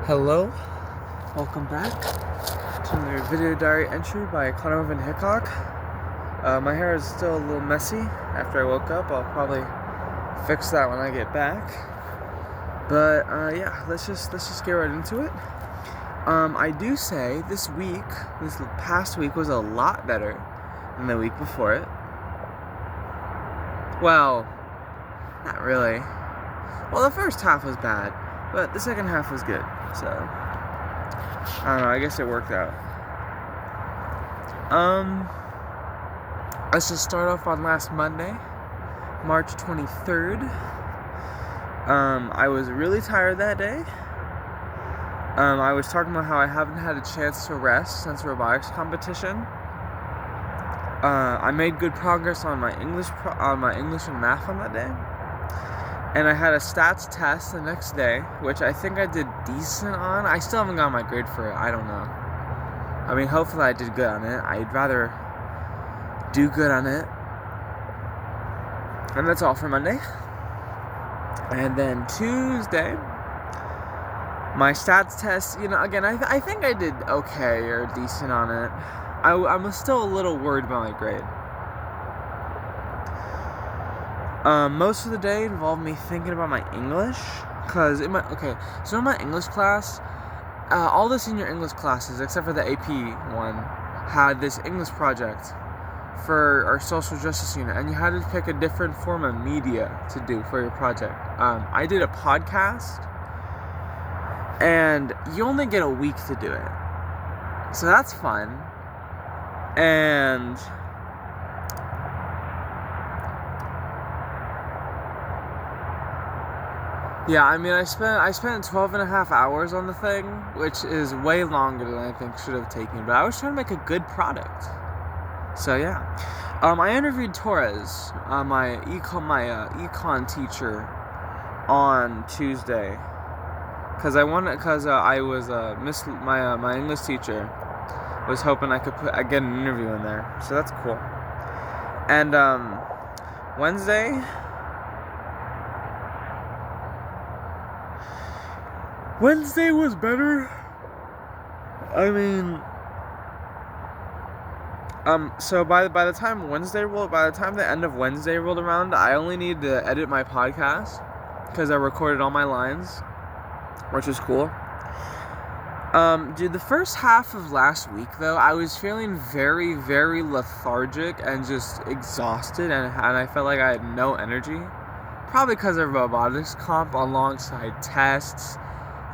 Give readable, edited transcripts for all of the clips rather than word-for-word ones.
Hello, welcome back to another video diary entry by Connor Hickok. My hair is still a little messy after I woke up. I'll probably fix that when I get back. But yeah, let's just get right into it. I do say this past week was a lot better than the week before it. Well, not really. Well, the first half was bad, but the second half was good. So, I don't know, I guess it worked out. Let's just start off on last Monday, March 23rd. I was really tired that day. I was talking about how I haven't had a chance to rest since robotics competition. I made good progress on my English and math on that day. And I had a stats test the next day, which I think I did decent on. I still haven't gotten my grade for it. I don't know. I mean, hopefully I did good on it. I'd rather do good on it. And that's all for Monday. And then Tuesday, my stats test, again, I think I did okay or decent on it. I'm still a little worried about my grade. Most of the day involved me thinking about my English, because in my English class, all the senior English classes, except for the AP one, had this English project for our social justice unit, and you had to pick a different form of media to do for your project. I did a podcast, and you only get a week to do it, so that's fun. And yeah, I mean, I spent 12 and a half hours on the thing, which is way longer than I think should have taken, but I was trying to make a good product. So yeah. I interviewed Torres, my econ teacher, on Tuesday, because my English teacher was hoping I could get an interview in there. So that's cool. And Wednesday was better. I mean, so by the time the end of Wednesday rolled around, I only needed to edit my podcast because I recorded all my lines, which is cool. Dude, the first half of last week, though, I was feeling very, very lethargic and just exhausted, and I felt like I had no energy. Probably because of robotics comp alongside tests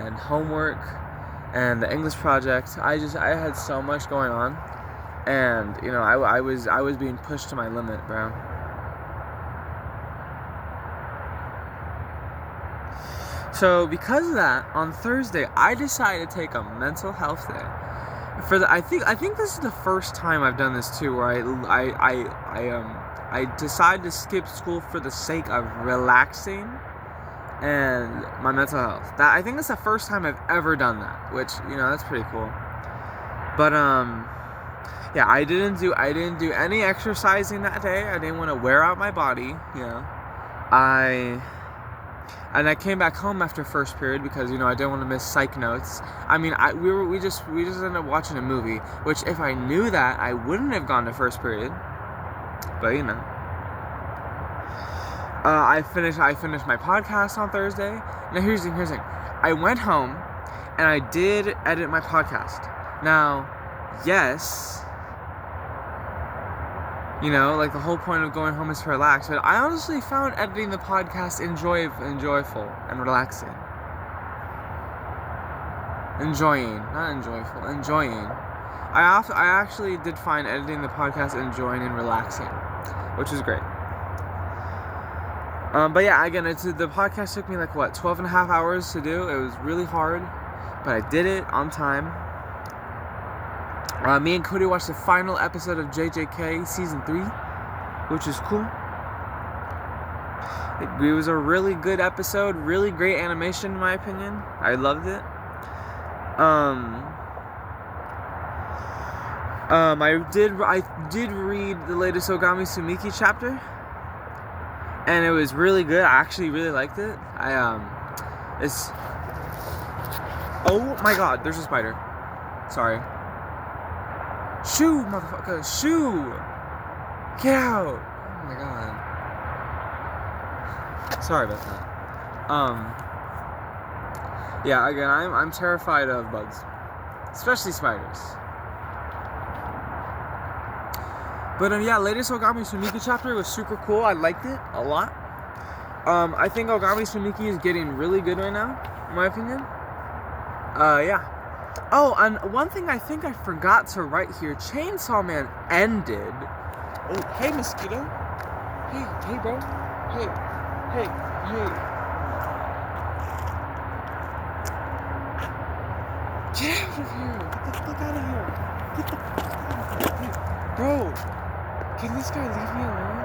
and homework and the English project. I had so much going on, and I was being pushed to my limit, bro. So because of that, on Thursday I decided to take a mental health day. I think this is the first time I've done this too, where I decided to skip school for the sake of relaxing and my mental health. I think that's the first time I've ever done that, which that's pretty cool. But yeah, I didn't do any exercising that day. I didn't want to wear out my body, And I came back home after first period because I didn't want to miss psych notes. I mean, we just ended up watching a movie, which if I knew that, I wouldn't have gone to first period. But I finished my podcast on Thursday. Now here's the thing. I went home and I did edit my podcast. Now, yes, like the whole point of going home is to relax, but I honestly found editing the podcast enjoyable and relaxing. Enjoying. I actually did find editing the podcast enjoying and relaxing, which is great. But yeah, again, the podcast took me 12 and a half hours to do. It was really hard, but I did it on time. Me and Cody watched the final episode of JJK Season 3, which is cool. It was a really good episode, really great animation in my opinion. I loved it. I did read the latest Ogami Sumiki chapter, and it was really good. I actually really liked it. Oh my god, there's a spider. Sorry. Shoo, motherfucker, shoo! Get out! Oh my god. Sorry about that. Yeah, again, I'm terrified of bugs. Especially spiders. But yeah, latest Ogami Sumiki chapter was super cool. I liked it a lot. I think Ogami Sumiki is getting really good right now, in my opinion. Yeah. Oh, and one thing I think I forgot to write here, Chainsaw Man ended. Oh, hey mosquito. Hey bro. Hey. Get out of here! Get the fuck out of here! Get the fuck out of here! Hey, bro! Can this guy leave me alone?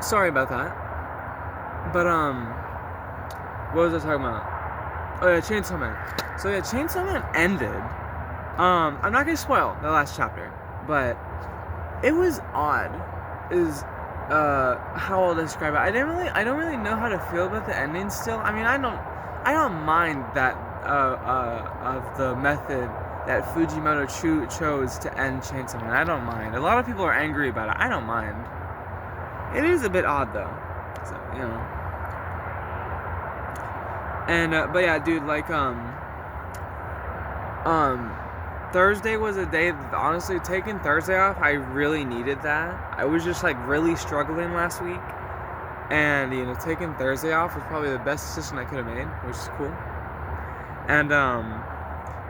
Sorry about that. But, what was I talking about? Oh yeah, Chainsaw Man. So yeah, Chainsaw Man ended. I'm not gonna spoil the last chapter, but it was odd, is how I'll describe it. I don't really know how to feel about the ending still. I mean, I don't mind that of the method that Fujimoto chose to end Chainsaw Man. I don't mind. A lot of people are angry about it. I don't mind. It is a bit odd though, so you know. And but yeah, dude, like Thursday was a day that, honestly, taking Thursday off, I really needed that. I was just like really struggling last week, and you know, taking Thursday off was probably the best decision I could have made, which is cool. And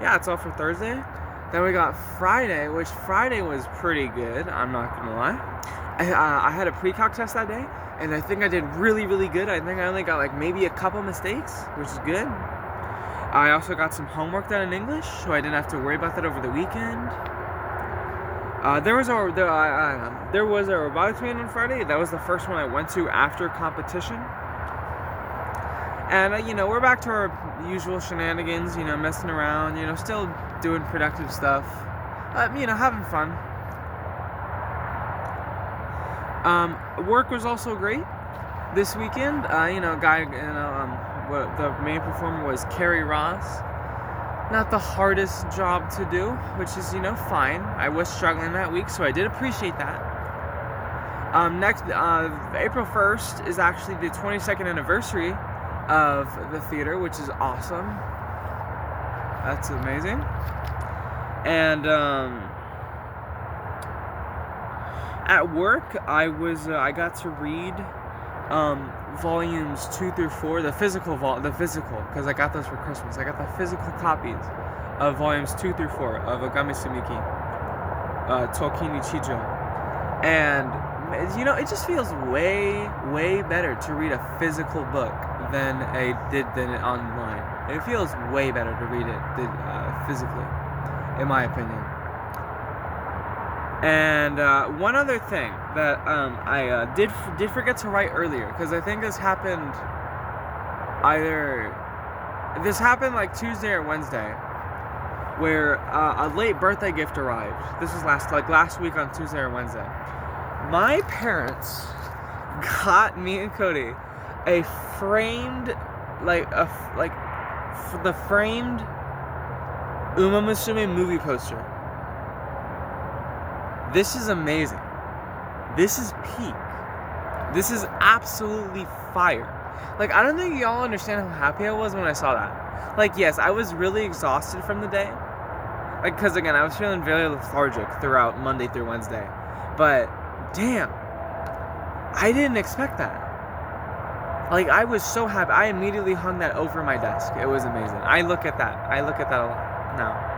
yeah, it's all for Thursday. Then we got Friday, which Friday was pretty good. I'm not gonna lie. I had a pre-calc test that day, and I think I did really, really good. I think I only got like maybe a couple mistakes, which is good. I also got some homework done in English, so I didn't have to worry about that over the weekend. There was a robotics meeting on Friday. That was the first one I went to after competition. And you know, we're back to our usual shenanigans. You know, messing around. You know, still doing productive stuff. You know, having fun. Work was also great this weekend. You know, the main performer was Carrie Ross. Not the hardest job to do, which is, you know, fine. I was struggling that week, so I did appreciate that. Next, April 1st is actually the 22nd anniversary of the theater, which is awesome. That's amazing. And at work, I got to read volumes 2 through 4, the physical, because I got those for Christmas. I got the physical copies of volumes 2 through 4 of Ogami Sumiki, Toki ni Chijo. And, you know, it just feels way, way better to read a physical book than online. It feels way better to read it physically, in my opinion. And one other thing that I did forget to write earlier, because I think this happened like Tuesday or Wednesday, where a late birthday gift arrived. This was last week on Tuesday or Wednesday. My parents got me and Cody a framed, the framed Uma Musume movie poster. This is amazing. This is peak. This is absolutely fire. Like, I don't think y'all understand how happy I was when I saw that. Like, yes, I was really exhausted from the day. Like, because again, I was feeling very lethargic throughout Monday through Wednesday. But, damn, I didn't expect that. Like, I was so happy. I immediately hung that over my desk. It was amazing. I look at that a lot now.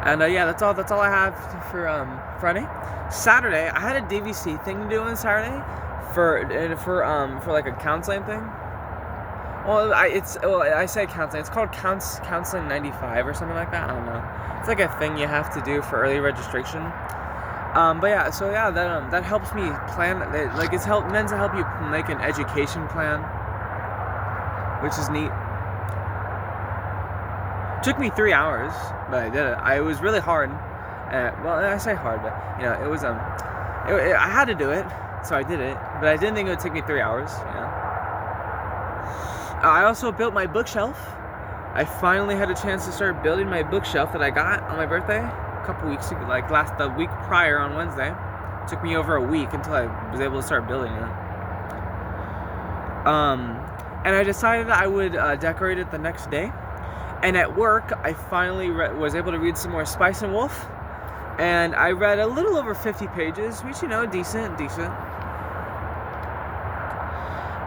And yeah, that's all I have for Friday. Saturday, I had a DVC thing to do on Saturday for like a counseling thing. Well, I say counseling. It's called Counseling 95 or something like that. I don't know. It's like a thing you have to do for early registration. But yeah, so yeah, that helps me plan. Like it's meant to help you make an education plan, which is neat. Took me 3 hours, but I did it. It was really hard. Well, I say hard, but you know, it was I had to do it, so I did it. But I didn't think it would take me 3 hours. You know. I also built my bookshelf. I finally had a chance to start building my bookshelf that I got on my birthday a couple weeks ago, like the week prior on Wednesday. It took me over a week until I was able to start building it. And I decided I would decorate it the next day. And at work, I finally was able to read some more Spice and Wolf. And I read a little over 50 pages, which, you know, decent.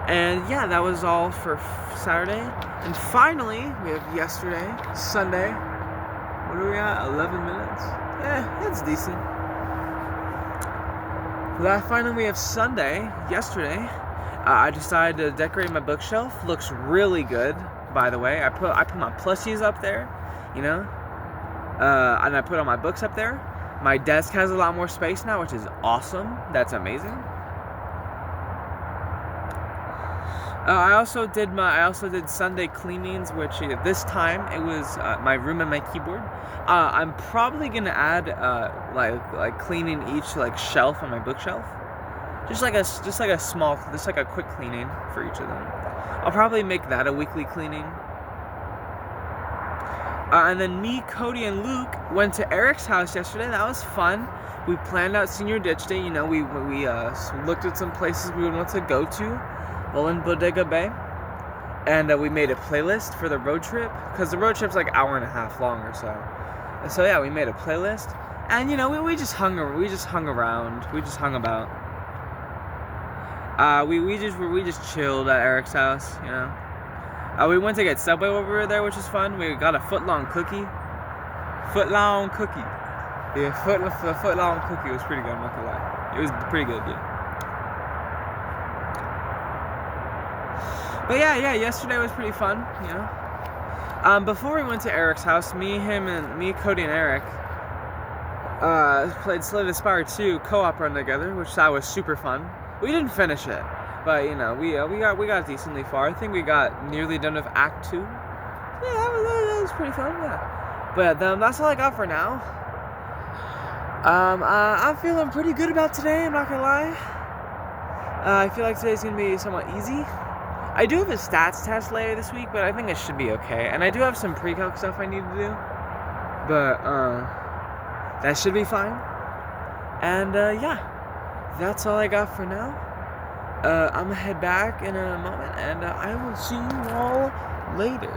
And yeah, that was all for Saturday. And finally, we have yesterday, Sunday. What are we at? 11 minutes? That's decent. Finally, we have Sunday, yesterday. I decided to decorate my bookshelf. Looks really good, by the way. I put my plushies up there, you know. And I put all my books up there. My desk has a lot more space now, which is awesome. That's amazing. I also did Sunday cleanings, which this time it was my room and my keyboard. I'm probably gonna add like cleaning each like shelf on my bookshelf, just like a quick cleaning for each of them. I'll probably make that a weekly cleaning. And then me, Cody, and Luke went to Eric's house yesterday. That was fun. We planned out Senior Ditch Day. You know, we looked at some places we would want to go to while in Bodega Bay, and we made a playlist for the road trip because the road trip's like 1.5 hours long or so. And so yeah, we made a playlist, and you know, we just hung around. We just hung about. We just chilled at Eric's house. You know. We went to get Subway over there, which was fun. We got a foot-long cookie. Foot-long cookie. Yeah, foot-long cookie was pretty good, I'm not gonna lie. It was pretty good, yeah. But yeah, yesterday was pretty fun, you know. Before we went to Eric's house, me, Cody, and Eric played Slay the Spire 2 co-op run together, which that was super fun. We didn't finish it. But you know, we got decently far. I think we got nearly done with Act 2. Yeah, that was pretty fun. Yeah, but that's all I got for now. I'm feeling pretty good about today. I'm not gonna lie. I feel like today's gonna be somewhat easy. I do have a stats test later this week, but I think it should be okay. And I do have some pre-calc stuff I need to do, but that should be fine. And yeah, that's all I got for now. I'm gonna head back in a moment, and I will see you all later.